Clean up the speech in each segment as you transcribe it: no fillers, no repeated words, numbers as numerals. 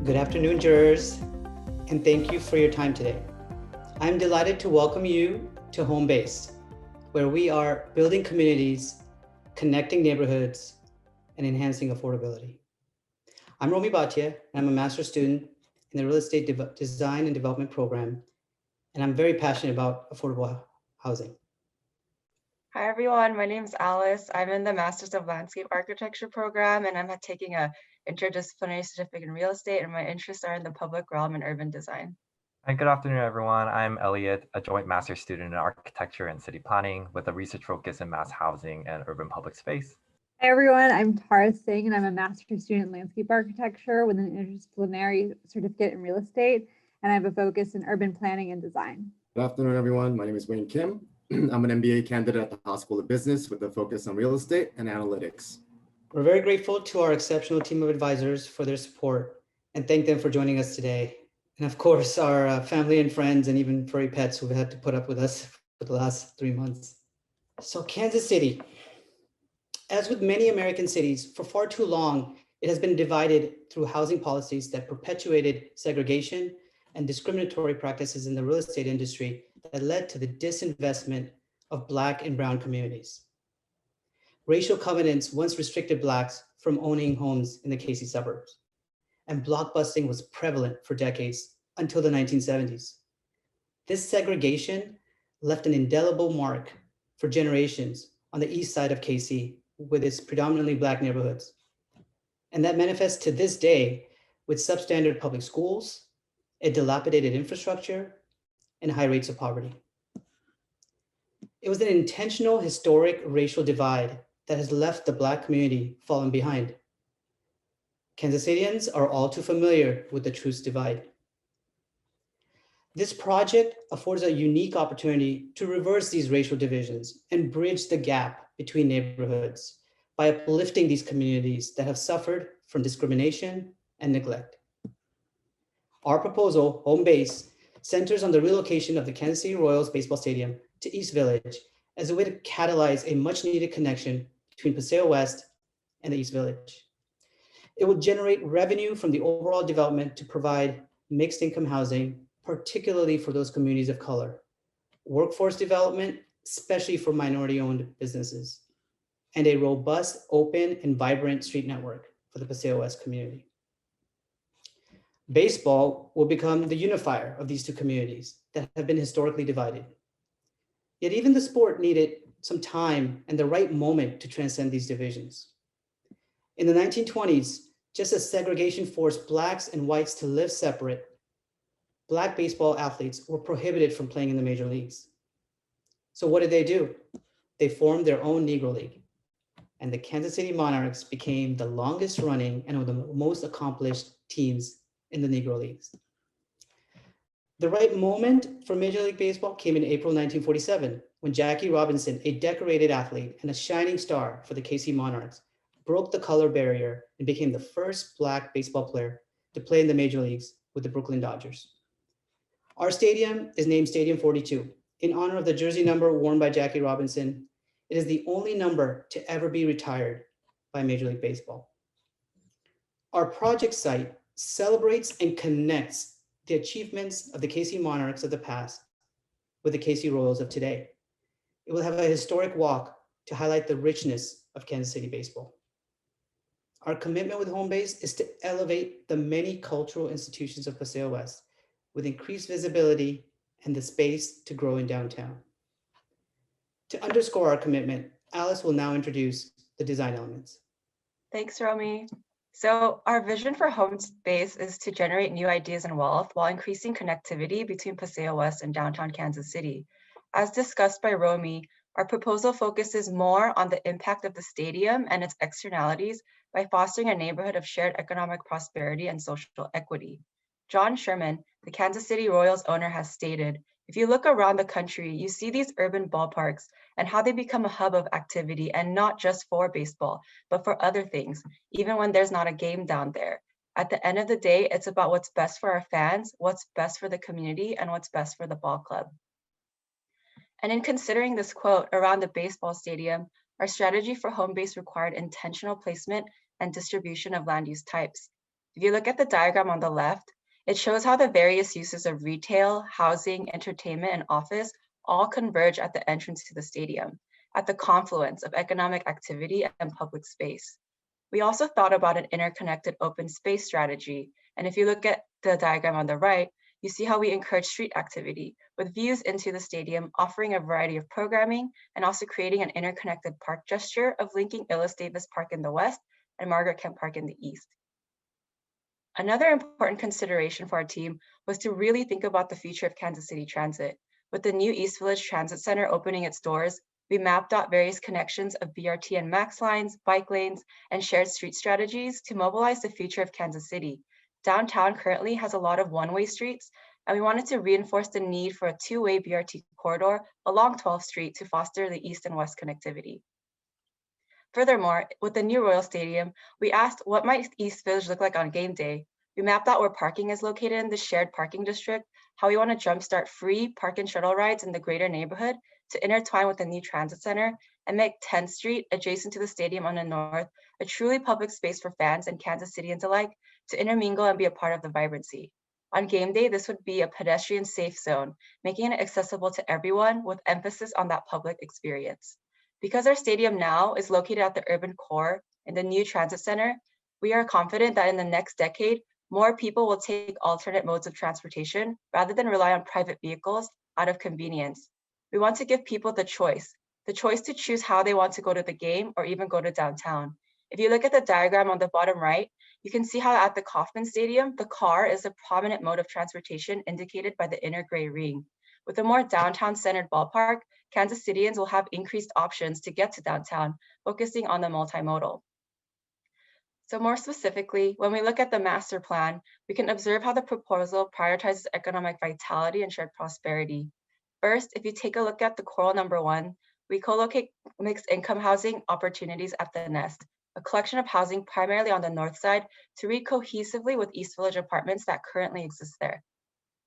Good afternoon, jurors, and thank you for your time today. I'm delighted to welcome you to HOMEBASE, where we are building communities, connecting neighborhoods, and enhancing affordability. I'm Romy Bhatia, and I'm a master's student in the Real Estate Design and Development program, and I'm very passionate about affordable housing. Hi everyone, my name is Alice. I'm in the Masters of Landscape Architecture program and I'm taking an interdisciplinary certificate in real estate, and my interests are in the public realm and urban design. And good afternoon, everyone. I'm Elliot, a joint master's student in architecture and city planning with a research focus in mass housing and urban public space. Hi everyone, I'm Tara Singh and I'm a master's student in landscape architecture with an interdisciplinary certificate in real estate, and I have a focus in urban planning and design. Good afternoon, everyone. My name is Wayne Kim. I'm an MBA candidate at the Haas School of Business with a focus on real estate and analytics. We're very grateful to our exceptional team of advisors for their support and thank them for joining us today. And of course, our family and friends and even furry pets who've had to put up with us for the last 3 months. So Kansas City, as with many American cities, for far too long, it has been divided through housing policies that perpetuated segregation and discriminatory practices in the real estate industry that led to the disinvestment of Black and Brown communities. Racial covenants once restricted Blacks from owning homes in the KC suburbs, and blockbusting was prevalent for decades until the 1970s. This segregation left an indelible mark for generations on the east side of KC with its predominantly Black neighborhoods. And that manifests to this day with substandard public schools, a dilapidated infrastructure, and high rates of poverty. It was an intentional historic racial divide that has left the Black community falling behind. Kansas Cityans are all too familiar with the truth divide. This project affords a unique opportunity to reverse these racial divisions and bridge the gap between neighborhoods by uplifting these communities that have suffered from discrimination and neglect. Our proposal, HOMEBASE, centers on the relocation of the Kansas City Royals baseball stadium to East Village as a way to catalyze a much needed connection between Paseo West and the East Village. It will generate revenue from the overall development to provide mixed income housing, particularly for those communities of color, workforce development, especially for minority owned businesses, and a robust, open, and vibrant street network for the Paseo West community. Baseball will become the unifier of these two communities that have been historically divided. Yet even the sport needed some time and the right moment to transcend these divisions. In the 1920s, just as segregation forced Blacks and whites to live separate, Black baseball athletes were prohibited from playing in the major leagues. So what did they do? They formed their own Negro League, and the Kansas City Monarchs became the longest running and one of the most accomplished teams in the Negro Leagues. The right moment for Major League Baseball came in April 1947, when Jackie Robinson, a decorated athlete and a shining star for the KC Monarchs, broke the color barrier and became the first Black baseball player to play in the major leagues with the Brooklyn Dodgers. Our stadium is named Stadium 42 in honor of the jersey number worn by Jackie Robinson. It is the only number to ever be retired by Major League Baseball. Our project site celebrates and connects the achievements of the KC Monarchs of the past with the KC Royals of today. It will have a historic walk to highlight the richness of Kansas City baseball. Our commitment with HOMEBASE is to elevate the many cultural institutions of Paseo West with increased visibility and the space to grow in downtown. To underscore our commitment, Alice will now introduce the design elements. Thanks, Romy. So our vision for HOMEBASE is to generate new ideas and wealth while increasing connectivity between Paseo West and downtown Kansas City. As discussed by Romy, our proposal focuses more on the impact of the stadium and its externalities by fostering a neighborhood of shared economic prosperity and social equity. John Sherman, the Kansas City Royals owner, has stated, "If you look around the country, you see these urban ballparks and how they become a hub of activity, and not just for baseball, but for other things, even when there's not a game down there. At the end of the day, it's about what's best for our fans, what's best for the community, and what's best for the ball club." And in considering this quote around the baseball stadium, our strategy for HOMEBASE required intentional placement and distribution of land use types. If you look at the diagram on the left, it shows how the various uses of retail, housing, entertainment, and office all converge at the entrance to the stadium, at the confluence of economic activity and public space. We also thought about an interconnected open space strategy. And if you look at the diagram on the right, you see how we encourage street activity with views into the stadium, offering a variety of programming and also creating an interconnected park gesture of linking Illis Davis Park in the west and Margaret Kemp Park in the east. Another important consideration for our team was to really think about the future of Kansas City Transit. With the new East Village Transit Center opening its doors, we mapped out various connections of BRT and MAX lines, bike lanes, and shared street strategies to mobilize the future of Kansas City. Downtown currently has a lot of one-way streets, and we wanted to reinforce the need for a two-way BRT corridor along 12th Street to foster the east and west connectivity. Furthermore, with the new Royal Stadium, we asked what might East Village look like on game day. We mapped out where parking is located in the shared parking district, how we want to jumpstart free park and shuttle rides in the greater neighborhood to intertwine with the new transit center and make 10th Street, adjacent to the stadium on the north, a truly public space for fans and Kansas Cityans alike to intermingle and be a part of the vibrancy. On game day, this would be a pedestrian safe zone, making it accessible to everyone with emphasis on that public experience. Because our stadium now is located at the urban core in the new transit center, we are confident that in the next decade, more people will take alternate modes of transportation rather than rely on private vehicles out of convenience. We want to give people the choice to choose how they want to go to the game or even go to downtown. If you look at the diagram on the bottom right, you can see how at the Kauffman Stadium, the car is a prominent mode of transportation indicated by the inner gray ring. With a more downtown-centered ballpark, Kansas Cityans will have increased options to get to downtown, focusing on the multimodal. So more specifically, when we look at the master plan, we can observe how the proposal prioritizes economic vitality and shared prosperity. First, if you take a look at the coral number 1, we co-locate mixed income housing opportunities at the Nest, a collection of housing primarily on the north side to read cohesively with East Village apartments that currently exist there.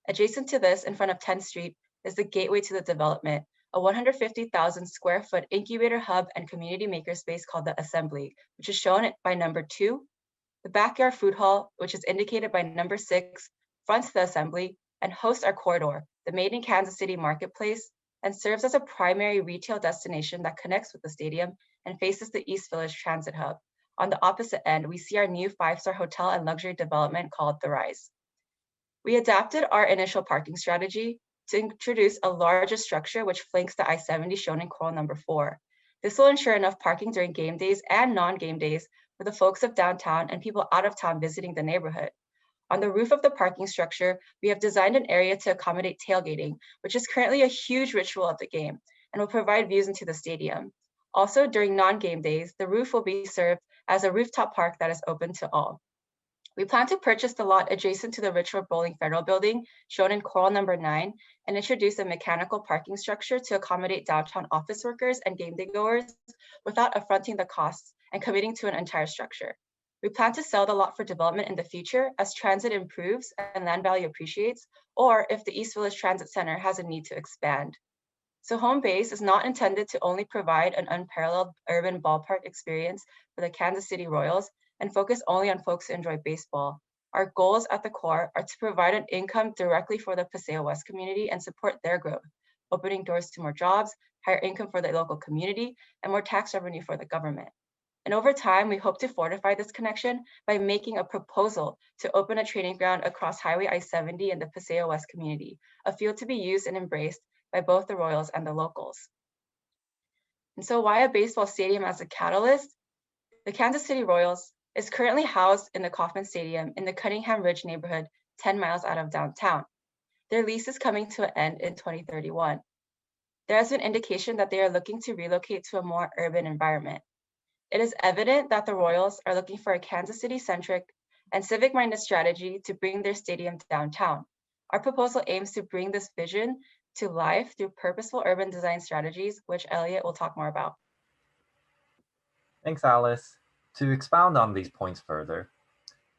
Adjacent to this, in front of 10th Street, is the gateway to the development, a 150,000 square foot incubator hub and community makerspace called the Assembly, which is shown by number 2. The backyard food hall, which is indicated by number 6, fronts the Assembly and hosts our corridor, the Made in Kansas City Marketplace, and serves as a primary retail destination that connects with the stadium and faces the East Village Transit Hub. On the opposite end, we see our new 5-star hotel and luxury development called The Rise. We adapted our initial parking strategy to introduce a larger structure which flanks the I-70 shown in coral number 4. This will ensure enough parking during game days and non-game days for the folks of downtown and people out of town visiting the neighborhood. On the roof of the parking structure, we have designed an area to accommodate tailgating, which is currently a huge ritual of the game and will provide views into the stadium. Also, during non-game days, the roof will be served as a rooftop park that is open to all. We plan to purchase the lot adjacent to the Richard Bowling Federal Building, shown in coral number 9, and introduce a mechanical parking structure to accommodate downtown office workers and game day goers without affronting the costs and committing to an entire structure. We plan to sell the lot for development in the future as transit improves and land value appreciates, or if the East Village Transit Center has a need to expand. So HOMEBASE is not intended to only provide an unparalleled urban ballpark experience for the Kansas City Royals and focus only on folks who enjoy baseball. Our goals at the core are to provide an income directly for the Paseo West community and support their growth, opening doors to more jobs, higher income for the local community, and more tax revenue for the government. And over time, we hope to fortify this connection by making a proposal to open a training ground across Highway I-70 in the Paseo West community, a field to be used and embraced by both the Royals and the locals. And so why a baseball stadium as a catalyst? The Kansas City Royals is currently housed in the Kauffman Stadium in the Cunningham Ridge neighborhood, 10 miles out of downtown. Their lease is coming to an end in 2031. There has been indication that they are looking to relocate to a more urban environment. It is evident that the Royals are looking for a Kansas City-centric and civic-minded strategy to bring their stadium downtown. Our proposal aims to bring this vision to life through purposeful urban design strategies, which Elliot will talk more about. Thanks, Alice. To expound on these points further,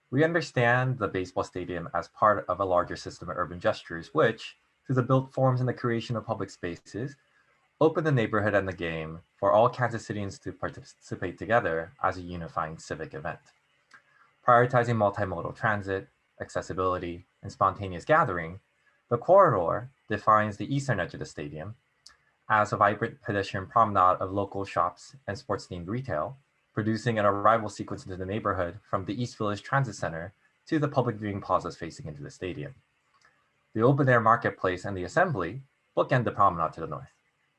we understand the baseball stadium as part of a larger system of urban gestures, which, through the built forms and the creation of public spaces, open the neighborhood and the game for all Kansas Cityans to participate together as a unifying civic event. Prioritizing multimodal transit, accessibility, and spontaneous gathering, the corridor defines the eastern edge of the stadium as a vibrant pedestrian promenade of local shops and sports-themed retail, producing an arrival sequence into the neighborhood from the East Village Transit Center to the public viewing plazas facing into the stadium. The open-air marketplace and the assembly bookend the promenade to the north,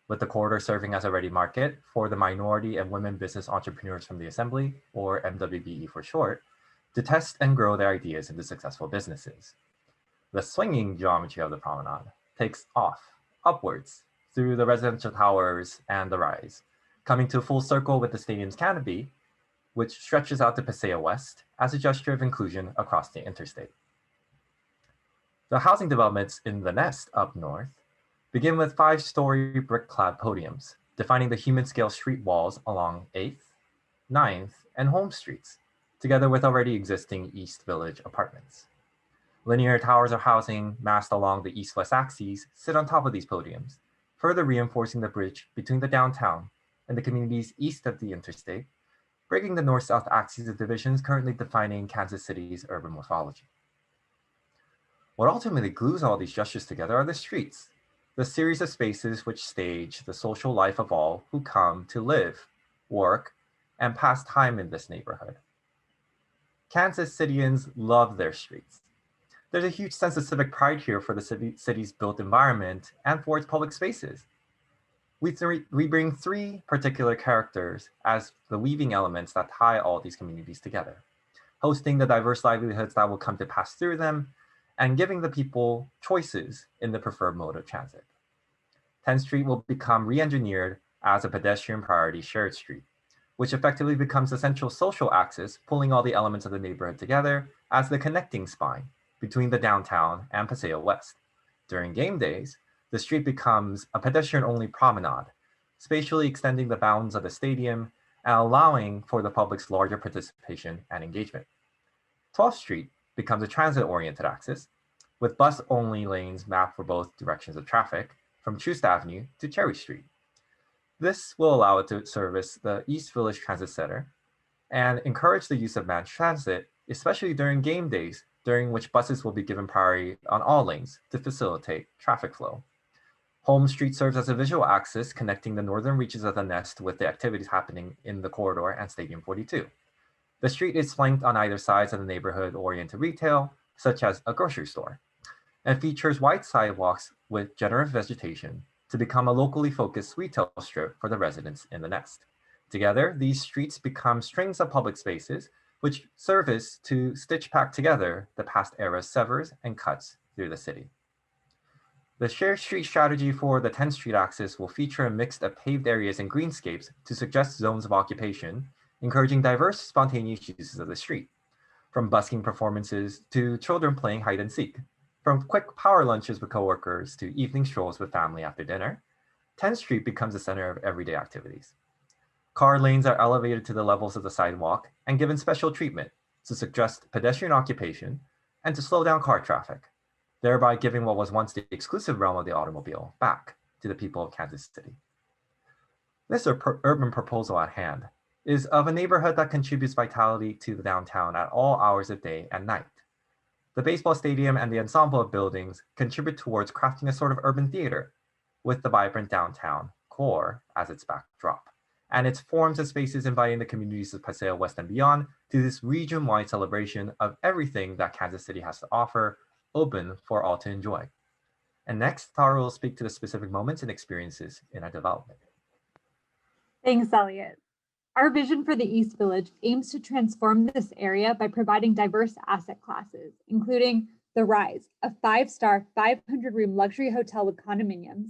with the corridor serving as a ready market for the minority and women business entrepreneurs from the assembly, or MWBE for short, to test and grow their ideas into successful businesses. The swinging geometry of the promenade takes off upwards through the residential towers and the rise, coming to a full circle with the stadium's canopy, which stretches out to Paseo West as a gesture of inclusion across the interstate. The housing developments in the Nest up north begin with 5-story brick-clad podiums, defining the human-scale street walls along 8th, 9th, and Home Streets, together with already existing East Village apartments. Linear towers of housing massed along the east-west axes sit on top of these podiums, further reinforcing the bridge between the downtown and the communities east of the interstate, breaking the north-south axes of divisions currently defining Kansas City's urban morphology. What ultimately glues all these gestures together are the streets, the series of spaces which stage the social life of all who come to live, work, and pass time in this neighborhood. Kansas Cityans love their streets. There's a huge sense of civic pride here for the city's built environment and for its public spaces. We bring 3 particular characters as the weaving elements that tie all these communities together, hosting the diverse livelihoods that will come to pass through them, and giving the people choices in the preferred mode of transit. 10th Street will become re-engineered as a pedestrian priority shared street, which effectively becomes the central social axis, pulling all the elements of the neighborhood together as the connecting spine between the downtown and Paseo West. During game days, the street becomes a pedestrian-only promenade, spatially extending the bounds of the stadium and allowing for the public's larger participation and engagement. 12th Street becomes a transit-oriented axis, with bus-only lanes mapped for both directions of traffic, from Troost Avenue to Cherry Street. This will allow it to service the East Village Transit Center and encourage the use of mass transit, especially during game days, during which buses will be given priority on all lanes to facilitate traffic flow. Home Street serves as a visual axis connecting the northern reaches of the Nest with the activities happening in the corridor and Stadium 42. The street is flanked on either sides of the neighborhood-oriented retail, such as a grocery store, and features wide sidewalks with generous vegetation to become a locally focused retail strip for the residents in the Nest. Together, these streets become strings of public spaces which service to stitch back together the past era's severs and cuts through the city. The shared street strategy for the 10th Street axis will feature a mix of paved areas and greenscapes to suggest zones of occupation, encouraging diverse, spontaneous uses of the street, from busking performances to children playing hide and seek, from quick power lunches with coworkers to evening strolls with family after dinner. 10th Street becomes the center of everyday activities. Car lanes are elevated to the levels of the sidewalk and given special treatment to suggest pedestrian occupation and to slow down car traffic, thereby giving what was once the exclusive realm of the automobile back to the people of Kansas City. This urban proposal at hand is of a neighborhood that contributes vitality to the downtown at all hours of day and night. The baseball stadium and the ensemble of buildings contribute towards crafting a sort of urban theater with the vibrant downtown core as its backdrop, and its forms and spaces inviting the communities of Paseo West and beyond to this region-wide celebration of everything that Kansas City has to offer, open for all to enjoy. And next, Tara will speak to the specific moments and experiences in our development. Thanks, Elliot. Our vision for the East Village aims to transform this area by providing diverse asset classes, including The Rise, a 5-star, 500-room luxury hotel with condominiums,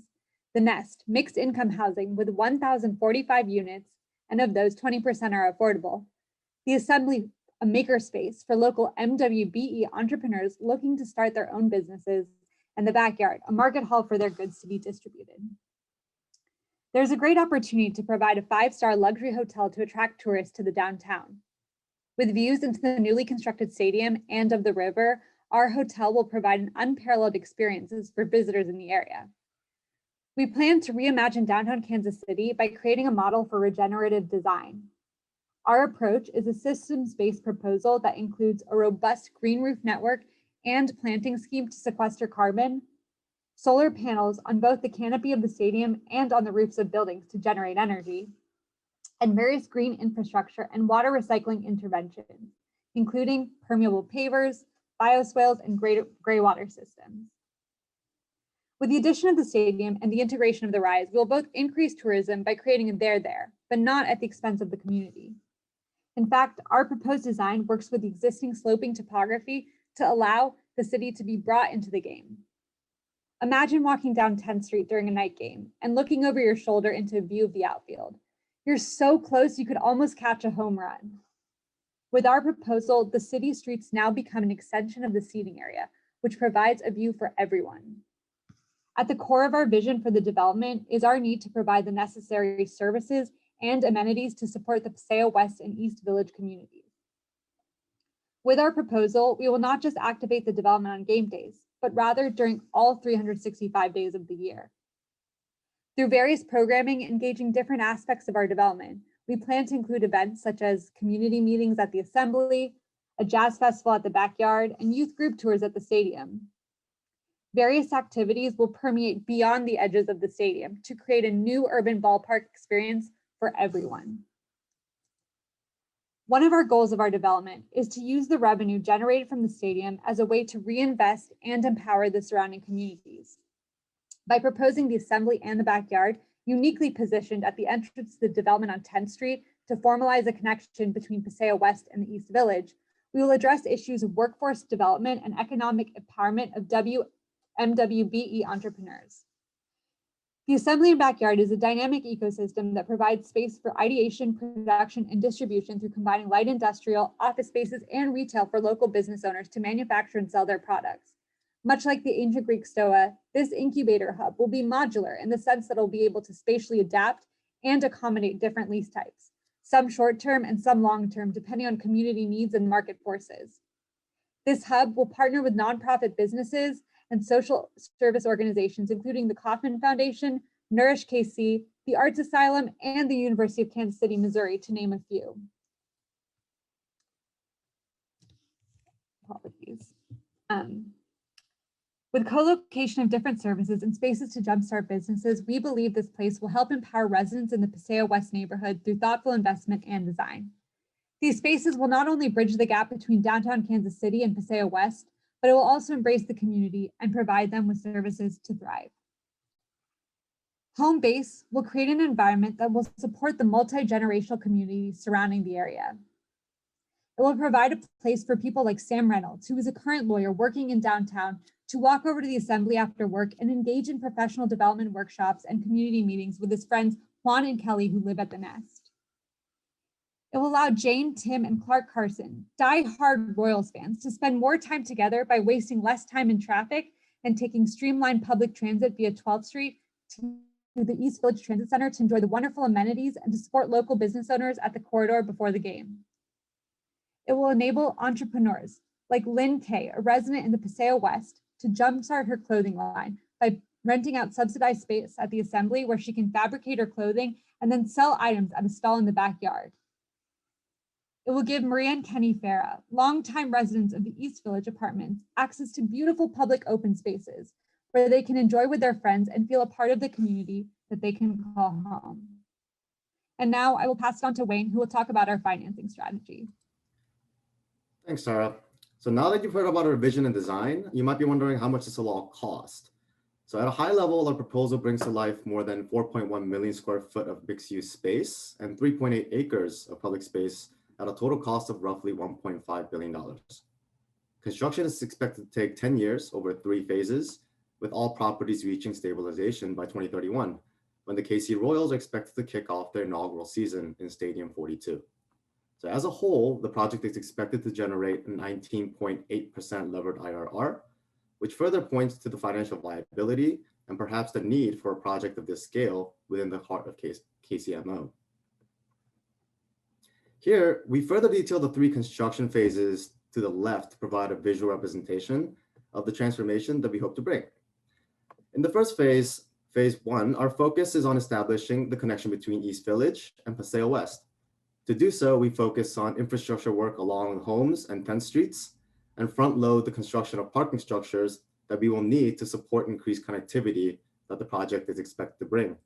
The Nest, mixed income housing with 1,045 units, and of those, 20% are affordable, The Assembly, a makerspace for local MWBE entrepreneurs looking to start their own businesses, and The Backyard, a market hall for their goods to be distributed. There's a great opportunity to provide a 5-star luxury hotel to attract tourists to the downtown. With views into the newly constructed stadium and of the river, our hotel will provide an unparalleled experiences for visitors in the area. We plan to reimagine downtown Kansas City by creating a model for regenerative design. Our approach is a systems-based proposal that includes a robust green roof network and planting scheme to sequester carbon, solar panels on both the canopy of the stadium and on the roofs of buildings to generate energy, and various green infrastructure and water recycling interventions, including permeable pavers, bioswales, and gray water systems. With the addition of the stadium and the integration of the Rise, we will both increase tourism by creating a there, but not at the expense of the community. In fact, our proposed design works with the existing sloping topography to allow the city to be brought into the game. Imagine walking down 10th Street during a night game and looking over your shoulder into a view of the outfield. You're so close you could almost catch a home run. With our proposal, the city streets now become an extension of the seating area, which provides a view for everyone. At the core of our vision for the development is our need to provide the necessary services and amenities to support the Paseo West and East Village communities. With our proposal, we will not just activate the development on game days, but rather during all 365 days of the year. Through various programming engaging different aspects of our development, we plan to include events such as community meetings at the Assembly, a jazz festival at the backyard, and youth group tours at the stadium. Various activities will permeate beyond the edges of the stadium to create a new urban ballpark experience for everyone. One of our goals of our development is to use the revenue generated from the stadium as a way to reinvest and empower the surrounding communities. By proposing the Assembly and the backyard, uniquely positioned at the entrance to the development on 10th Street to formalize a connection between Paseo West and the East Village, we will address issues of workforce development and economic empowerment of MWBE entrepreneurs. The Assembly and backyard is a dynamic ecosystem that provides space for ideation, production, and distribution through combining light industrial, office spaces, and retail for local business owners to manufacture and sell their products. Much like the ancient Greek stoa, this incubator hub will be modular in the sense that it'll be able to spatially adapt and accommodate different lease types, some short-term and some long-term, depending on community needs and market forces. This hub will partner with nonprofit businesses and social service organizations, including the Kauffman Foundation, Nourish KC, the Arts Asylum, and the University of Kansas City, Missouri, to name a few. Apologies. With co-location of different services and spaces to jumpstart businesses, we believe this place will help empower residents in the Paseo West neighborhood through thoughtful investment and design. These spaces will not only bridge the gap between downtown Kansas City and Paseo West, but it will also embrace the community and provide them with services to thrive. HOMEBASE will create an environment that will support the multi-generational communities surrounding the area. It will provide a place for people like Sam Reynolds, who is a current lawyer working in downtown, to walk over to the Assembly after work and engage in professional development workshops and community meetings with his friends Juan and Kelly, who live at the Nest. It will allow Jane, Tim, and Clark Carson, die-hard Royals fans, to spend more time together by wasting less time in traffic and taking streamlined public transit via 12th Street to the East Village Transit Center to enjoy the wonderful amenities and to support local business owners at the corridor before the game. It will enable entrepreneurs like Lynn Kay, a resident in the Paseo West, to jumpstart her clothing line by renting out subsidized space at the Assembly where she can fabricate her clothing and then sell items at a stall in the backyard. It will give Maria and Kenny Farah, longtime residents of the East Village apartments, access to beautiful public open spaces where they can enjoy with their friends and feel a part of the community that they can call home. And now I will pass it on to Wayne, who will talk about our financing strategy. Thanks, Sarah. So now that you've heard about our vision and design, you might be wondering how much this will all cost. So at a high level, our proposal brings to life more than 4.1 million square foot of mixed-use space and 3.8 acres of public space at a total cost of roughly $1.5 billion. Construction is expected to take 10 years over 3 phases, with all properties reaching stabilization by 2031, when the KC Royals are expected to kick off their inaugural season in Stadium 42. So as a whole, the project is expected to generate a 19.8% levered IRR, which further points to the financial viability and perhaps the need for a project of this scale within the heart of KCMO. Here, we further detail the 3 construction phases to the left to provide a visual representation of the transformation that we hope to bring. In the first phase, phase 1, our focus is on establishing the connection between East Village and Paseo West. To do so, we focus on infrastructure work along Holmes and 10th Streets and front load the construction of parking structures that we will need to support increased connectivity that the project is expected to bring.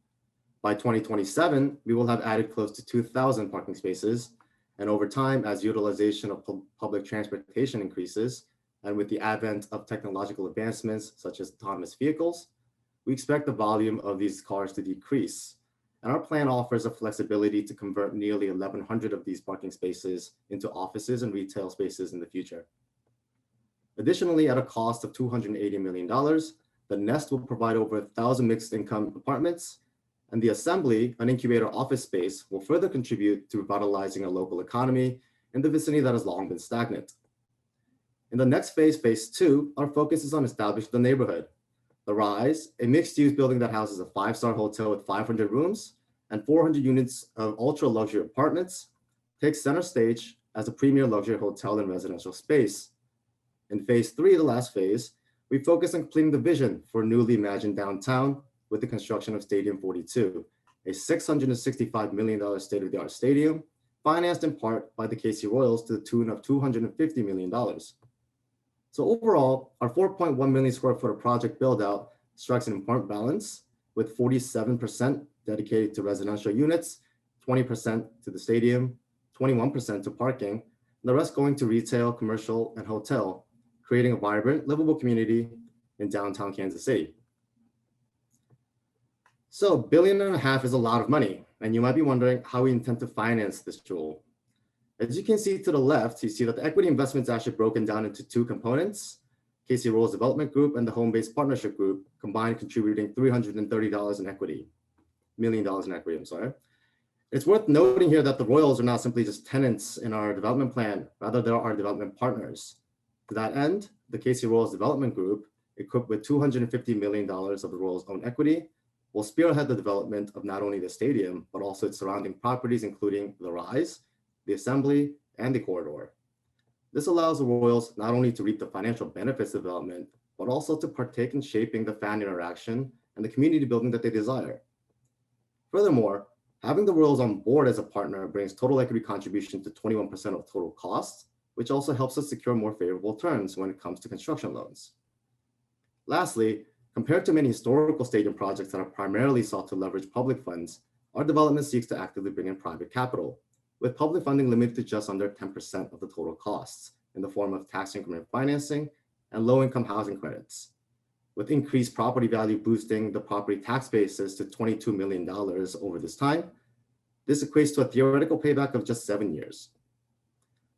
By 2027, we will have added close to 2,000 parking spaces. And over time, as utilization of public transportation increases, and with the advent of technological advancements such as autonomous vehicles, we expect the volume of these cars to decrease. And our plan offers a flexibility to convert nearly 1,100 of these parking spaces into offices and retail spaces in the future. Additionally, at a cost of $280 million, the Nest will provide over 1,000 mixed income apartments, and the Assembly, an incubator office space, will further contribute to revitalizing a local economy in the vicinity that has long been stagnant. In the next phase, phase 2, our focus is on establishing the neighborhood. The Rise, a mixed-use building that houses a 5-star hotel with 500 rooms and 400 units of ultra-luxury apartments, takes center stage as a premier luxury hotel and residential space. In phase 3, the last phase, we focus on completing the vision for newly imagined downtown with the construction of Stadium 42, a $665 million state-of-the-art stadium, financed in part by the KC Royals to the tune of $250 million. So overall, our 4.1 million square foot of project build-out strikes an important balance, with 47% dedicated to residential units, 20% to the stadium, 21% to parking, and the rest going to retail, commercial, and hotel, creating a vibrant, livable community in downtown Kansas City. So $1.5 billion is a lot of money, and you might be wondering how we intend to finance this jewel. As you can see to the left, you see that the equity investment is actually broken down into two components: KC Royals Development Group and the HOMEBASE Partnership Group, combined contributing $330 in equity, $1 million in equity, I'm sorry. It's worth noting here that the Royals are not simply just tenants in our development plan, rather they're our development partners. To that end, the KC Royals Development Group, equipped with $250 million of the Royals' own equity, will spearhead the development of not only the stadium, but also its surrounding properties, including the Rise, the Assembly, and the corridor. This allows the Royals not only to reap the financial benefits of development, but also to partake in shaping the fan interaction and the community building that they desire. Furthermore, having the Royals on board as a partner brings total equity contribution to 21% of total costs, which also helps us secure more favorable terms when it comes to construction loans. Lastly, compared to many historical stadium projects that are primarily sought to leverage public funds, our development seeks to actively bring in private capital, with public funding limited to just under 10% of the total costs in the form of tax increment financing and low-income housing credits. With increased property value boosting the property tax basis to $22 million over this time, this equates to a theoretical payback of just 7 years.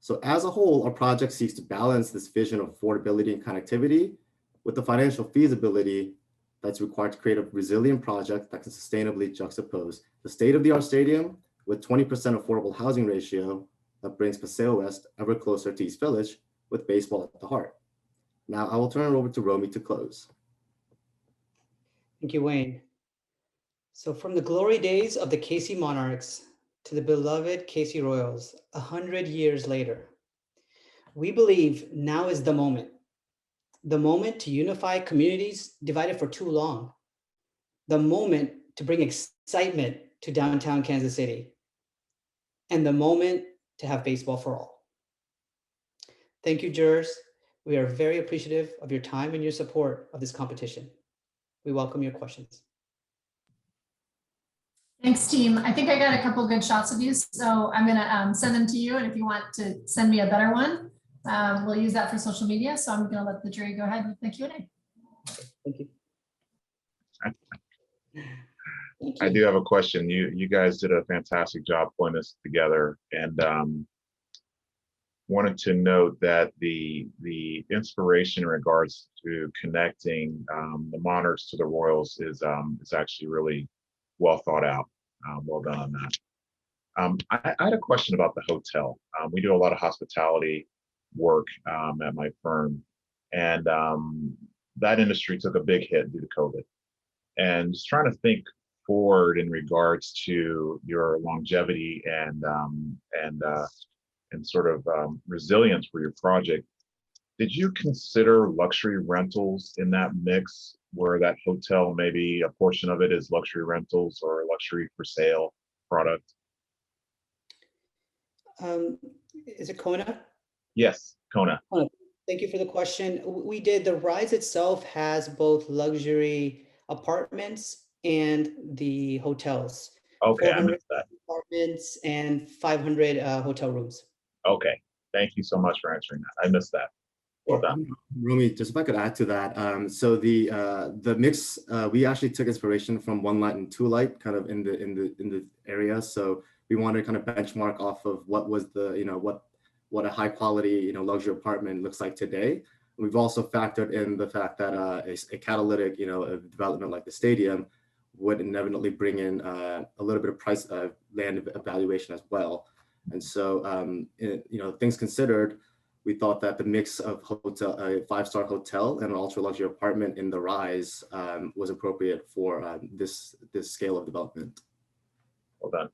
So as a whole, our project seeks to balance this vision of affordability and connectivity with the financial feasibility that's required to create a resilient project that can sustainably juxtapose the state-of-the-art stadium with 20% affordable housing ratio that brings Paseo West ever closer to East Village with baseball at the heart. Now I will turn it over to Romy to close. Thank you, Wayne. So from the glory days of the KC Monarchs to the beloved KC Royals, 100 years later, we believe now is the moment to unify communities divided for too long, the moment to bring excitement to downtown Kansas City, and the moment to have baseball for all. Thank you, jurors. We are very appreciative of your time and your support of this competition. We welcome your questions. Thanks, team. I think I got a couple good shots of you, so I'm gonna send them to you, and if you want to send me a better one, we'll use that for social media. So I'm gonna let the jury go ahead with the Q&A. Thank you. I do have a question. You guys did a fantastic job putting this together, and wanted to note that the inspiration in regards to connecting the Monarchs to the Royals is actually really well thought out. Well done on that. I had a question about the hotel. We do a lot of hospitality work at my firm, and that industry took a big hit due to COVID. And just trying to think forward in regards to your longevity and sort of resilience for your project. Did you consider luxury rentals in that mix, where that hotel, maybe a portion of it is luxury rentals or luxury for sale product? Is it Kona? Yes, Kona. Thank you for the question. We did. The Rise itself has both luxury apartments and the hotels. Okay, I 400 missed that. apartments and 500 hotel rooms. Okay, thank you so much for answering that. I missed that. Well done. Rumi, just if I could add to that. So the mix, we actually took inspiration from One Light and Two Light, kind of in the area. So we wanted to kind of benchmark off of what was the, what a high quality, luxury apartment looks like today. We've also factored in the fact that a catalytic, a development like the stadium would inevitably bring in a little bit of price land evaluation as well. And so, things considered, we thought that the mix of hotel, a 5-star hotel and an ultra luxury apartment in the Rise was appropriate for this scale of development. Well done.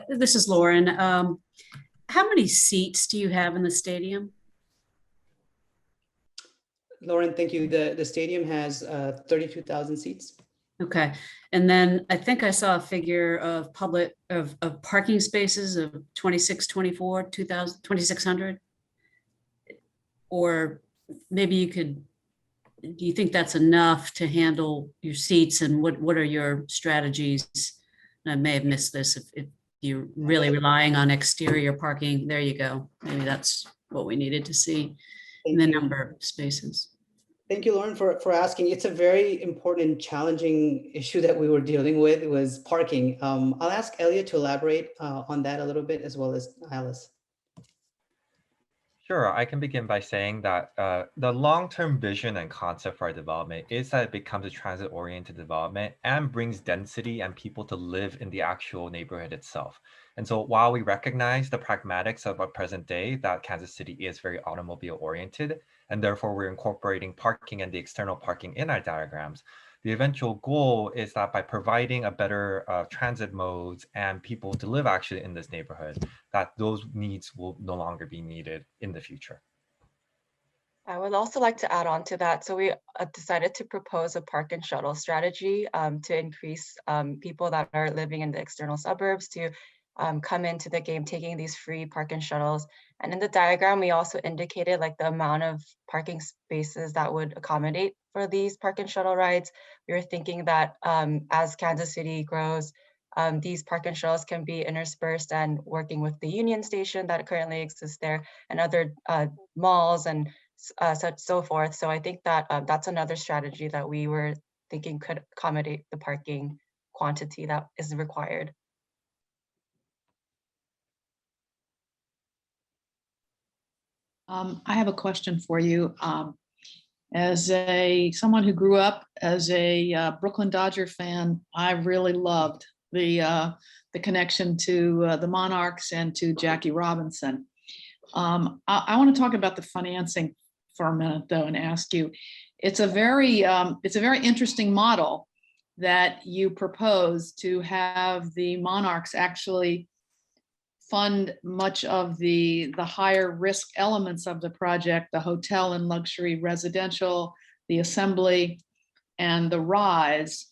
This is Lauren. How many seats do you have in the stadium? Lauren, thank you. The stadium has 32,000 seats. Okay, and then I think I saw a figure of parking spaces of 2,600. Or maybe you could, do you think that's enough to handle your seats, and what are your strategies? And I may have missed this if you're really relying on exterior parking. There you go. Maybe that's what we needed to see in the number of spaces. Thank you, Lauren, for asking. It's a very important and challenging issue that we were dealing with. It was parking. I'll ask Elliot to elaborate on that a little bit, as well as Alice. Sure, I can begin by saying that the long-term vision and concept for our development is that it becomes a transit-oriented development and brings density and people to live in the actual neighborhood itself. And so while we recognize the pragmatics of our present day, that Kansas City is very automobile-oriented, and therefore we're incorporating parking and the external parking in our diagrams, the eventual goal is that by providing a better transit modes and people to live actually in this neighborhood, that those needs will no longer be needed in the future. I would also like to add on to that. So we decided to propose a park and shuttle strategy to increase people that are living in the external suburbs to come into the game taking these free park and shuttles. And in the diagram, we also indicated like the amount of parking spaces that would accommodate for these park and shuttle rides. We were thinking that as Kansas City grows, these park and shuttles can be interspersed and working with the Union Station that currently exists there and other malls and so forth. So I think that that's another strategy that we were thinking could accommodate the parking quantity that is required. I have a question for you. As someone who grew up as a Brooklyn Dodger fan, I really loved the connection to the Monarchs and to Jackie Robinson. I want to talk about the financing for a minute, though, and ask you. It's a very interesting model that you propose to have the Monarchs actually fund much of the higher risk elements of the project, the hotel and luxury residential, the assembly, and the Rise.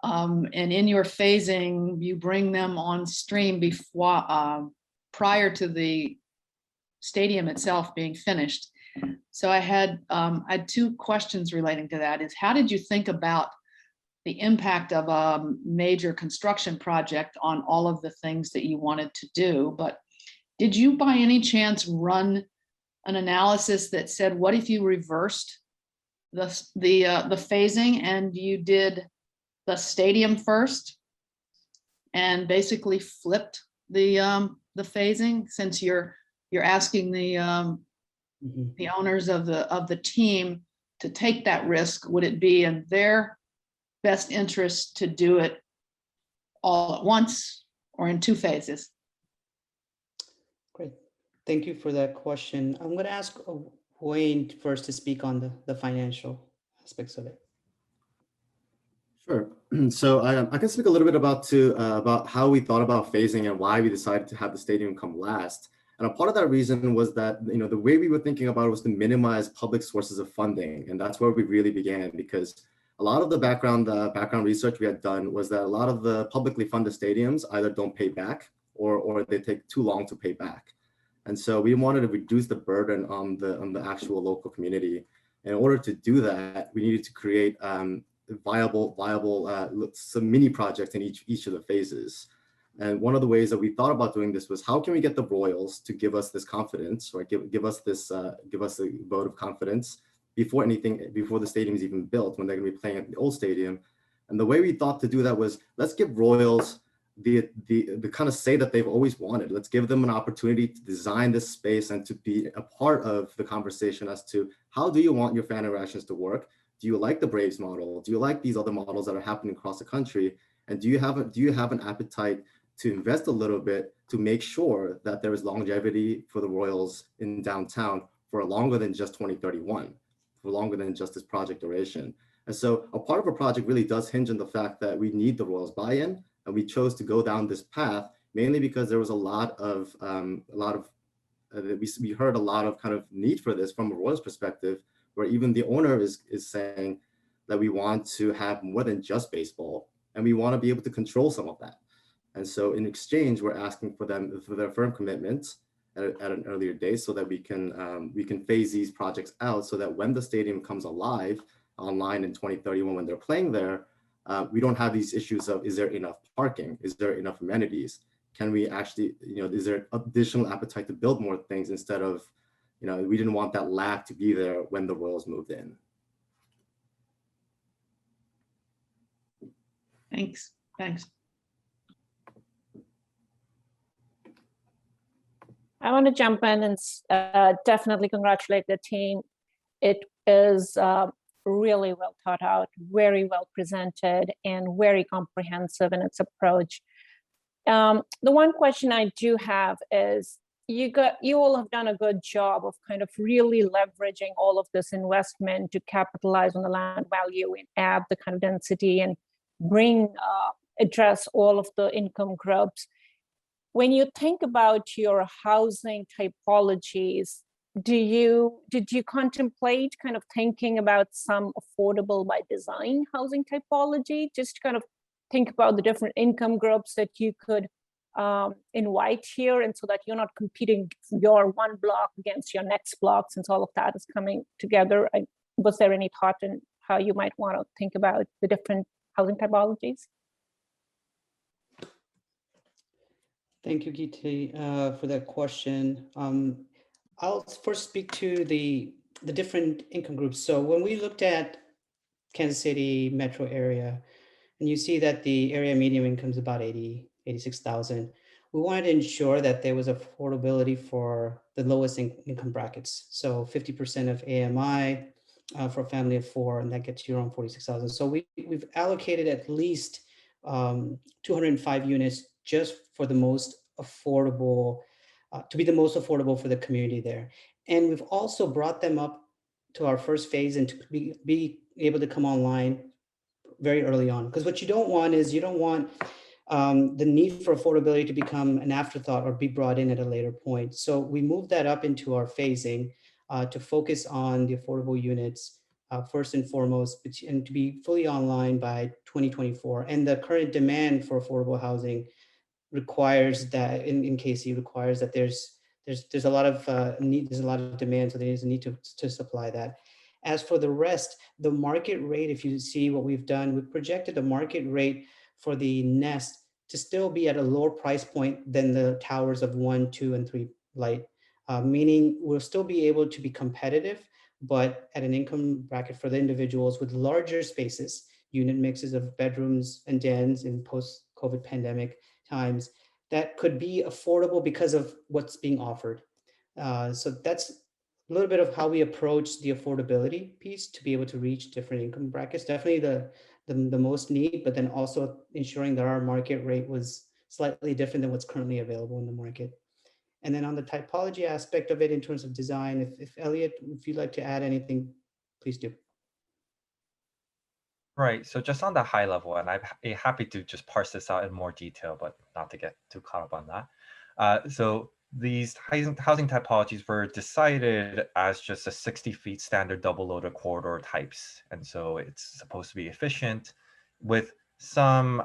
And in your phasing, you bring them on stream before, prior to the stadium itself being finished. So I had two questions relating to that. Is how did you think about the impact of a major construction project on all of the things that you wanted to do? But did you by any chance run an analysis that said, what if you reversed the phasing and you did the stadium first and basically flipped the phasing, since you're asking the owners of the team to take that risk? Would it be in their best interest to do it all at once or in two phases? Great. Thank you for that question. I'm going to ask Wayne first to speak on the financial aspects of it. Sure. So I can speak a little bit about how we thought about phasing and why we decided to have the stadium come last. And a part of that reason was that, the way we were thinking about it was to minimize public sources of funding. And that's where we really began, because a lot of the background research we had done was that a lot of the publicly funded stadiums either don't pay back or they take too long to pay back. And so we wanted to reduce the burden on the actual local community. In order to do that, we needed to create viable some mini projects in each of the phases. And one of the ways that we thought about doing this was, how can we get the Royals to give us this confidence, or give us a vote of confidence before the stadium is even built, when they're going to be playing at the old stadium. And the way we thought to do that was, let's give Royals the kind of say that they've always wanted. Let's give them an opportunity to design this space and to be a part of the conversation as to, how do you want your fan interactions to work? Do you like the Braves model? Do you like these other models that are happening across the country? And do you have an appetite to invest a little bit to make sure that there is longevity for the Royals in downtown for longer than just 2031, for longer than just this project duration? And so a part of a project really does hinge on the fact that we need the Royals buy-in, and we chose to go down this path mainly because there was we heard a lot of kind of need for this from a Royals perspective, where even the owner is saying that we want to have more than just baseball, and we want to be able to control some of that. And so in exchange, we're asking for their firm commitments at an earlier date, so that we can phase these projects out, so that when the stadium comes online in 2031, when they're playing there, we don't have these issues of, is there enough parking? Is there enough amenities? Can we actually, is there additional appetite to build more things, instead of, we didn't want that lag to be there when the Royals moved in. Thanks. I want to jump in and definitely congratulate the team. It is really well thought out, very well presented, and very comprehensive in its approach. The one question I do have is, you all have done a good job of kind of really leveraging all of this investment to capitalize on the land value and add the kind of density and address all of the income groups. When you think about your housing typologies, did you contemplate kind of thinking about some affordable by design housing typology? Just to kind of think about the different income groups that you could invite here, and so that you're not competing your one block against your next block, since all of that is coming together. Was there any thought in how you might want to think about the different housing typologies? Thank you, Giti, for that question. I'll first speak to the different income groups. So when we looked at Kansas City metro area, and you see that the area median income is about 86,000, we wanted to ensure that there was affordability for the lowest income brackets. So 50% of AMI for a family of 4, and that gets you around 46,000. So we've allocated at least 205 units just for the most affordable, to be the most affordable for the community there. And we've also brought them up to our first phase and to be able to come online very early on. Because what you don't want is, you don't want the need for affordability to become an afterthought or be brought in at a later point. So we moved that up into our phasing to focus on the affordable units first and foremost, and to be fully online by 2024. And the current demand for affordable housing requires that, in KC, requires that there's a lot of need, there's a lot of demand, so there's a need to supply that. As for the rest, the market rate, if you see what we've done, we've projected the market rate for the nest to still be at a lower price point than the towers of 1, 2, and 3 light, meaning we'll still be able to be competitive, but at an income bracket for the individuals with larger spaces, unit mixes of bedrooms and dens in post-COVID pandemic times, that could be affordable because of what's being offered. So that's a little bit of how we approach the affordability piece to be able to reach different income brackets. Definitely the most need, but then also ensuring that our market rate was slightly different than what's currently available in the market. And then on the typology aspect of it in terms of design, if Elliot, if you'd like to add anything, please do. Right. So just on the high level, and I'm happy to just parse this out in more detail, but not to get too caught up on that. So these housing typologies were decided as just a 60 feet standard double loaded corridor types. And so it's supposed to be efficient with some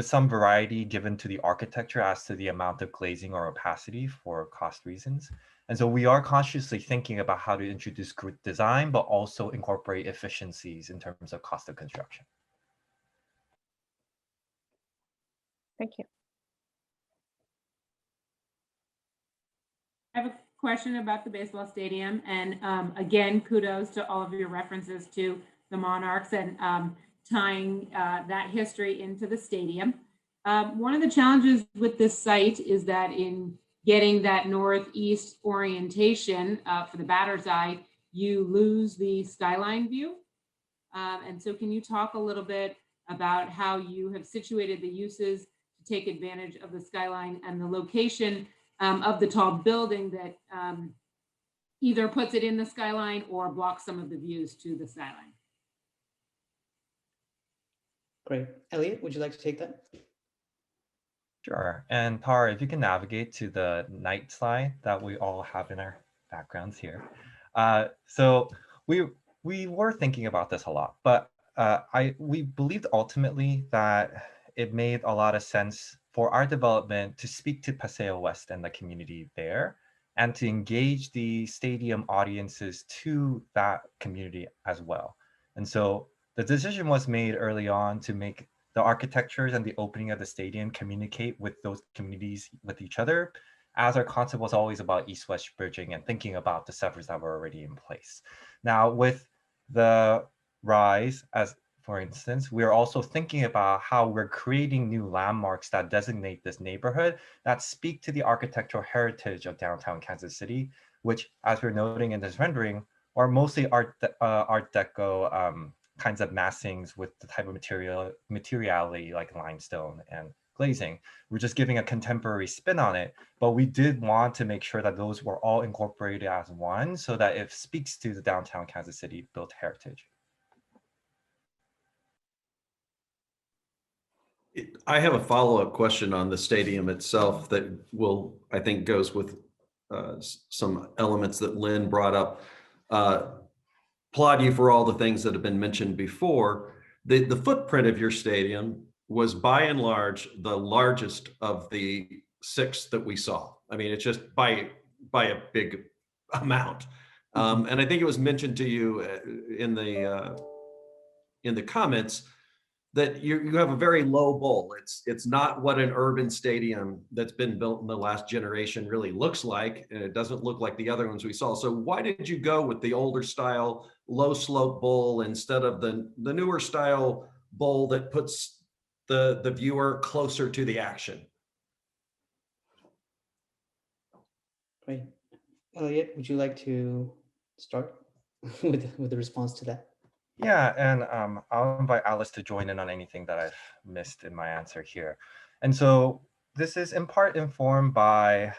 variety given to the architecture as to the amount of glazing or opacity for cost reasons. And so we are consciously thinking about how to introduce grid design, but also incorporate efficiencies in terms of cost of construction. Thank you. I have a question about the baseball stadium, and again, kudos to all of your references to the Monarchs and tying that history into the stadium. One of the challenges with this site is that in getting that northeast orientation for the batter's eye, you lose the skyline view. And so can you talk a little bit about how you have situated the uses to take advantage of the skyline and the location of the tall building that either puts it in the skyline or blocks some of the views to the skyline? Great. Elliot, would you like to take that? Sure. And Tara, if you can navigate to the night slide that we all have in our backgrounds here. So we were thinking about this a lot, but we believed ultimately that it made a lot of sense for our development to speak to Paseo West and the community there, and to engage the stadium audiences to that community as well. And so the decision was made early on to make the architectures and the opening of the stadium communicate with those communities with each other, as our concept was always about east-west bridging and thinking about the suburbs that were already in place. Now with the rise, as for instance, we're also thinking about how we're creating new landmarks that designate this neighborhood that speak to the architectural heritage of downtown Kansas City, which, as we're noting in this rendering, are mostly Art Deco kinds of massings with the type of materiality like limestone and glazing. We're just giving a contemporary spin on it, but we did want to make sure that those were all incorporated as one so that it speaks to the downtown Kansas City built heritage. I have a follow-up question on the stadium itself that I think goes with some elements that Lynn brought up. Applaud you for all the things that have been mentioned before. The footprint of your stadium was by and large the largest of the 6 that we saw. I mean, it's just by a big amount. And I think it was mentioned to you in the comments that you have a very low bowl. It's not what an urban stadium that's been built in the last generation really looks like, and it doesn't look like the other ones we saw. So why did you go with the older style low slope bowl instead of the newer style bowl that puts the viewer closer to the action? Great. Elliot, would you like to start with the response to that? Yeah, and I'll invite Alice to join in on anything that I've missed in my answer here. And so this is in part informed by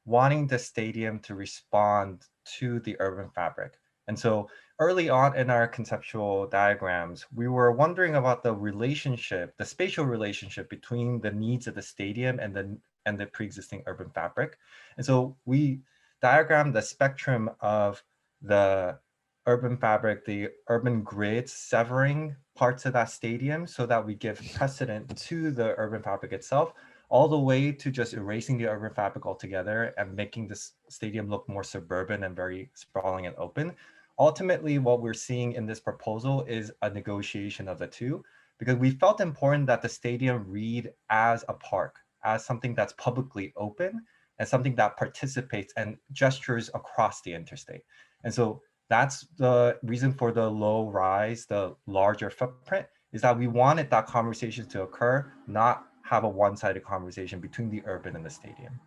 wanting the stadium to respond to the urban fabric. And so early on in our conceptual diagrams, we were wondering about the relationship, the spatial relationship between the needs of the stadium and the pre-existing urban fabric. And so we diagrammed the spectrum of the urban fabric, the urban grid severing parts of that stadium so that we give precedent to the urban fabric itself, all the way to just erasing the urban fabric altogether and making this stadium look more suburban and very sprawling and open. Ultimately, what we're seeing in this proposal is a negotiation of the two, because we felt important that the stadium read as a park, as something that's publicly open and something that participates and gestures across the interstate. And so that's the reason for the low rise, the larger footprint, is that we wanted that conversation to occur, not have a one-sided conversation between the urban and the stadium.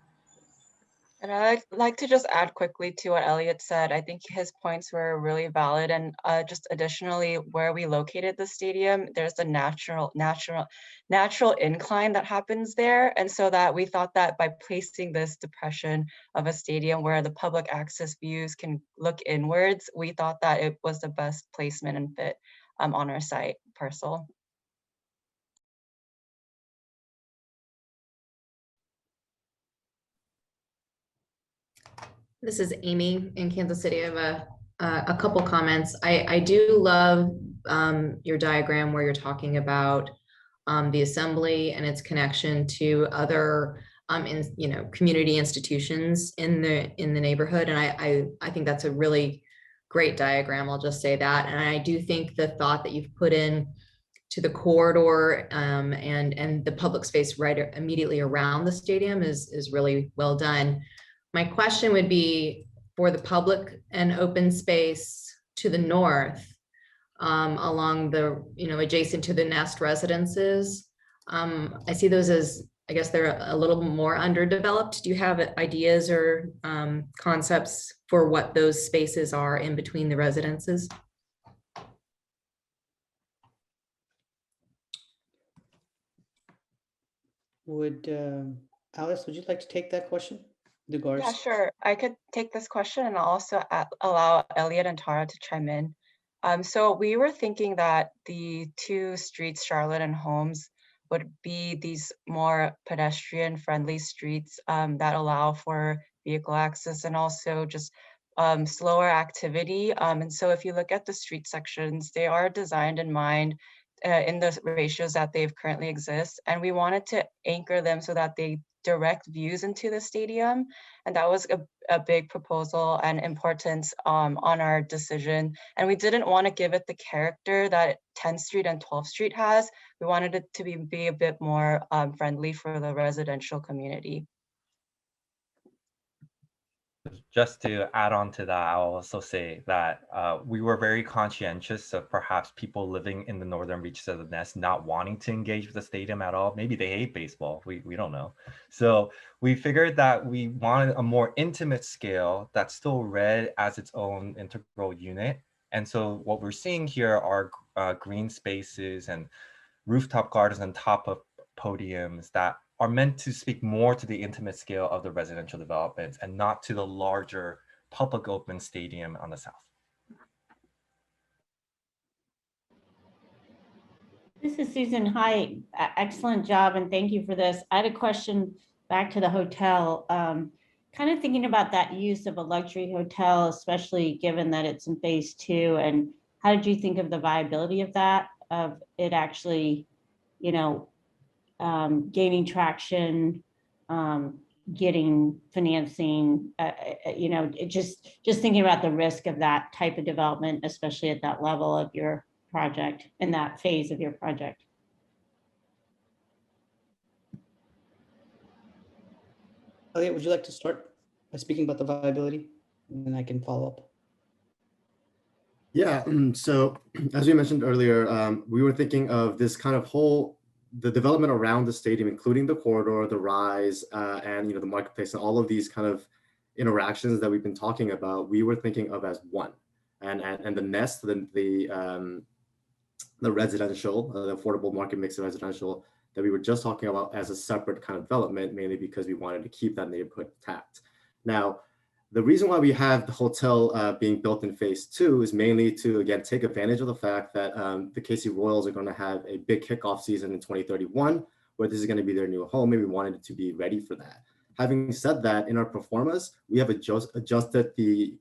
And I'd like to just add quickly to what Elliot said. I think his points were really valid. And just additionally, where we located the stadium, there's a natural incline that happens there. And so that we thought that by placing this depression of a stadium where the public access views can look inwards, we thought that it was the best placement and fit on our site parcel. This is Amy in Kansas City. I have a couple comments. I do love your diagram where you're talking about the assembly and its connection to other community institutions in the neighborhood. And I think that's a really great diagram. I'll just say that. And I do think the thought that you've put in to the corridor and the public space right immediately around the stadium is really well done. My question would be for the public and open space to the north, along the, adjacent to the Nest residences. I see those as, I guess they're a little more underdeveloped. Do you have ideas or concepts for what those spaces are in between the residences? Alice, would you like to take that question? Dugars? Yeah, sure. I could take this question and I'll also allow Elliot and Tara to chime in. So we were thinking that the two streets, Charlotte and Holmes, would be these more pedestrian-friendly streets that allow for vehicle access and also just slower activity. And so if you look at the street sections, they are designed in mind in the ratios that they've currently exist. And we wanted to anchor them so that they direct views into the stadium. And that was a big proposal and importance on our decision. And we didn't want to give it the character that 10th Street and 12th Street has. We wanted it to be a bit more friendly for the residential community. Just to add on to that, I'll also say that we were very conscientious of perhaps people living in the northern reaches of the Nest not wanting to engage with the stadium at all. Maybe they hate baseball, we don't know. So we figured that we wanted a more intimate scale that's still read as its own integral unit. And so what we're seeing here are green spaces and rooftop gardens on top of podiums that are meant to speak more to the intimate scale of the residential developments and not to the larger public open stadium on the south. This is Susan. Hi, excellent job and thank you for this. I had a question back to the hotel. Kind of thinking about that use of a luxury hotel, especially given that it's in phase 2, and how did you think of the viability of that, of it actually, gaining traction, getting financing, just thinking about the risk of that type of development, especially at that level of your project, in that phase of your project. Elliot, would you like to start by speaking about the viability? And then I can follow up. Yeah, so as we mentioned earlier, we were thinking of this kind of the development around the stadium, including the corridor, the rise, and the marketplace, and all of these kind of interactions that we've been talking about, we were thinking of as one. And the Nest, the residential, the affordable market mix of residential that we were just talking about as a separate kind of development, mainly because we wanted to keep that neighborhood intact. Now, the reason why we have the hotel being built in phase 2 is mainly to, again, take advantage of the fact that the KC Royals are going to have a big kickoff season in 2031, where this is going to be their new home, and we wanted it to be ready for that. Having said that, in our performance, we have adjusted the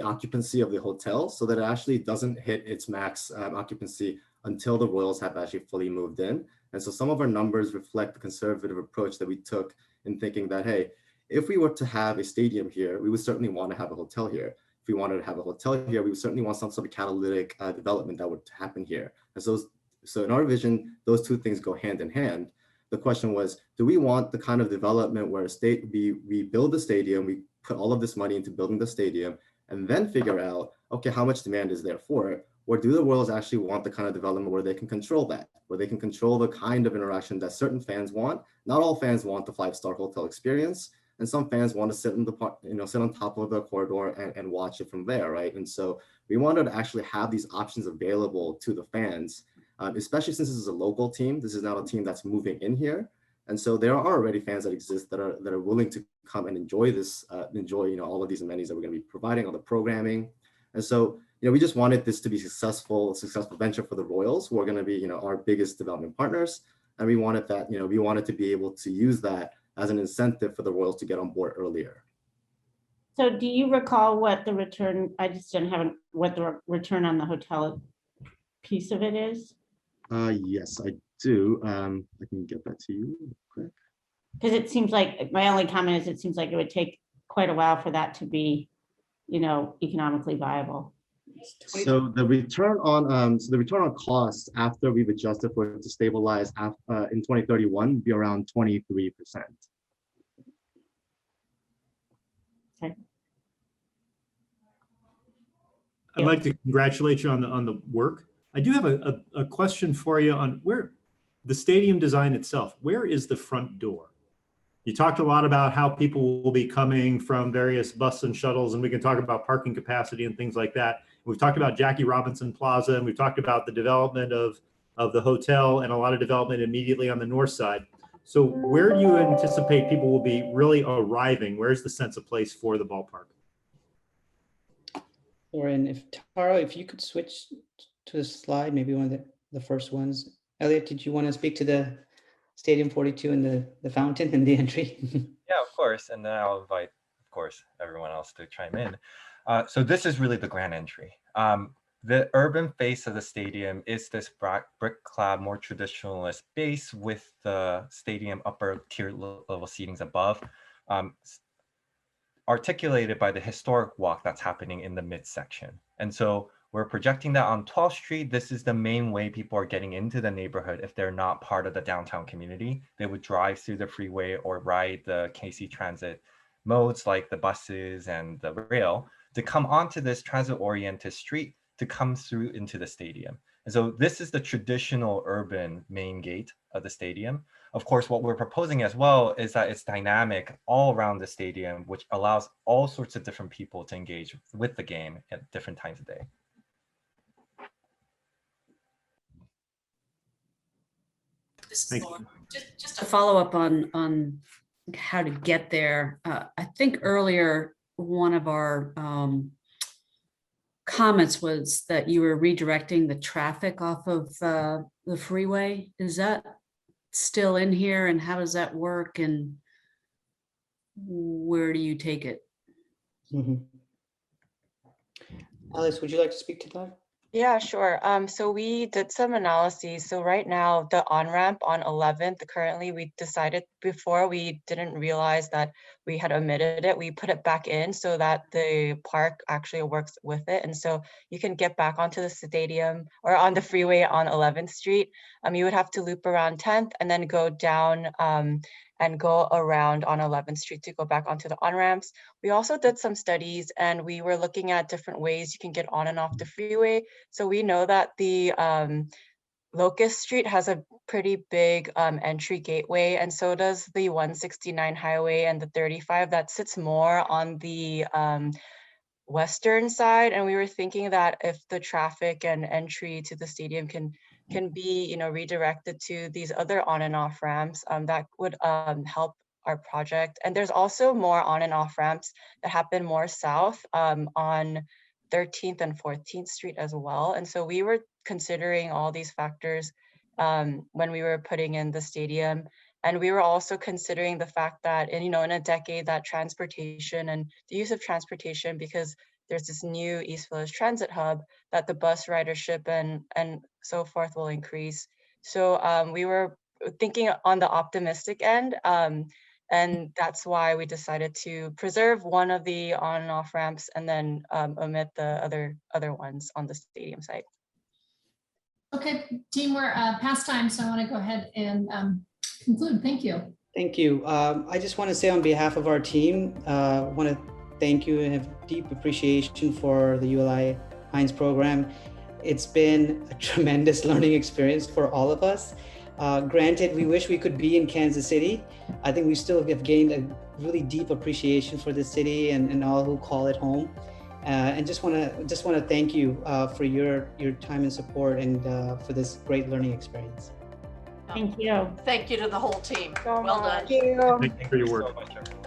occupancy of the hotel so that it actually doesn't hit its max occupancy until the Royals have actually fully moved in. And so some of our numbers reflect the conservative approach that we took in thinking that, hey, if we were to have a stadium here, we would certainly want to have a hotel here. If we wanted to have a hotel here, we would certainly want some sort of catalytic development that would happen here. And so in our vision, those two things go hand in hand. The question was, do we want the kind of development where we build the stadium, we put all of this money into building the stadium, and then figure out, okay, how much demand is there for it? Or do the Royals actually want the kind of development where they can control that, where they can control the kind of interaction that certain fans want? Not all fans want the 5-star hotel experience, and some fans want to sit on top of the corridor and watch it from there, right? And so we wanted to actually have these options available to the fans, especially since this is a local team. This is not a team that's moving in here, and so there are already fans that exist that are willing to come and enjoy this, all of these amenities that we're going to be providing, all the programming, and so we just wanted this to be a successful venture for the Royals, who are going to be our biggest development partners, and we wanted to be able to use that as an incentive for the Royals to get on board earlier. So do you recall what the return, I just didn't have, what the return on the hotel piece of it is? Yes, I do. I can get that to you real quick. Because it seems like, my only comment is it seems like it would take quite a while for that to be, economically viable. So the return on cost after we've adjusted for it to stabilize in 2031 would be around 23%. Okay. I'd like to congratulate you on the work. I do have a question for you on where the stadium design itself. Where is the front door? You talked a lot about how people will be coming from various bus and shuttles, and we can talk about parking capacity and things like that. We've talked about Jackie Robinson Plaza, and we've talked about the development of the hotel and a lot of development immediately on the north side. So where do you anticipate people will be really arriving? Where's the sense of place for the ballpark? Or if Tara, if you could switch to the slide, maybe one of the first ones. Elliot, did you want to speak to the Stadium 42 and the fountain and the entry? Yeah, of course. And then I'll invite, of course, everyone else to chime in. So this is really the grand entry. The urban face of the stadium is this brick-clad, more traditionalist base with the stadium upper tier level seatings above, articulated by the historic walk that's happening in the midsection. And so we're projecting that on 12th Street. This is the main way people are getting into the neighborhood if they're not part of the downtown community. They would drive through the freeway or ride the KC transit modes like the buses and the rail to come onto this transit-oriented street to come through into the stadium. And so this is the traditional urban main gate of the stadium. Of course, what we're proposing as well is that it's dynamic all around the stadium, which allows all sorts of different people to engage with the game at different times of day. Just to follow up on how to get there. I think earlier one of our comments was that you were redirecting the traffic off of the freeway. Is that still in here, and how does that work, and where do you take it? Alice, would you like to speak to that? Yeah, sure. So we did some analyses. So right now, the on-ramp on 11th, currently we decided before we didn't realize that we had omitted it. We put it back in so that the park actually works with it. And so you can get back onto the stadium or on the freeway on 11th Street. You would have to loop around 10th and then go down and go around on 11th Street to go back onto the on-ramps. We also did some studies and we were looking at different ways you can get on and off the freeway. So we know that the Locust Street has a pretty big entry gateway, and so does the 169 highway and the 35 that sits more on the western side. And we were thinking that if the traffic and entry to the stadium can be redirected to these other on and off ramps, that would help our project. And there's also more on and off ramps that happen more south on 13th and 14th Street as well. And so we were considering all these factors when we were putting in the stadium. And we were also considering the fact that in a decade that transportation and the use of transportation, because there's this new East Village Transit Hub, that the bus ridership and so forth will increase. So we were thinking on the optimistic end, and that's why we decided to preserve one of the on and off ramps and then omit the other ones on the stadium site. Okay, team, we're past time, so I want to go ahead and conclude. Thank you. Thank you. I just want to say on behalf of our team, I want to thank you and have deep appreciation for the ULI Hines program. It's been a tremendous learning experience for all of us. Granted, we wish we could be in Kansas City. I think we still have gained a really deep appreciation for the city and all who call it home. And just want to thank you for your time and support and for this great learning experience. Thank you. Thank you to the whole team. So well done. Thank you. Thank you for your work. So much, everyone.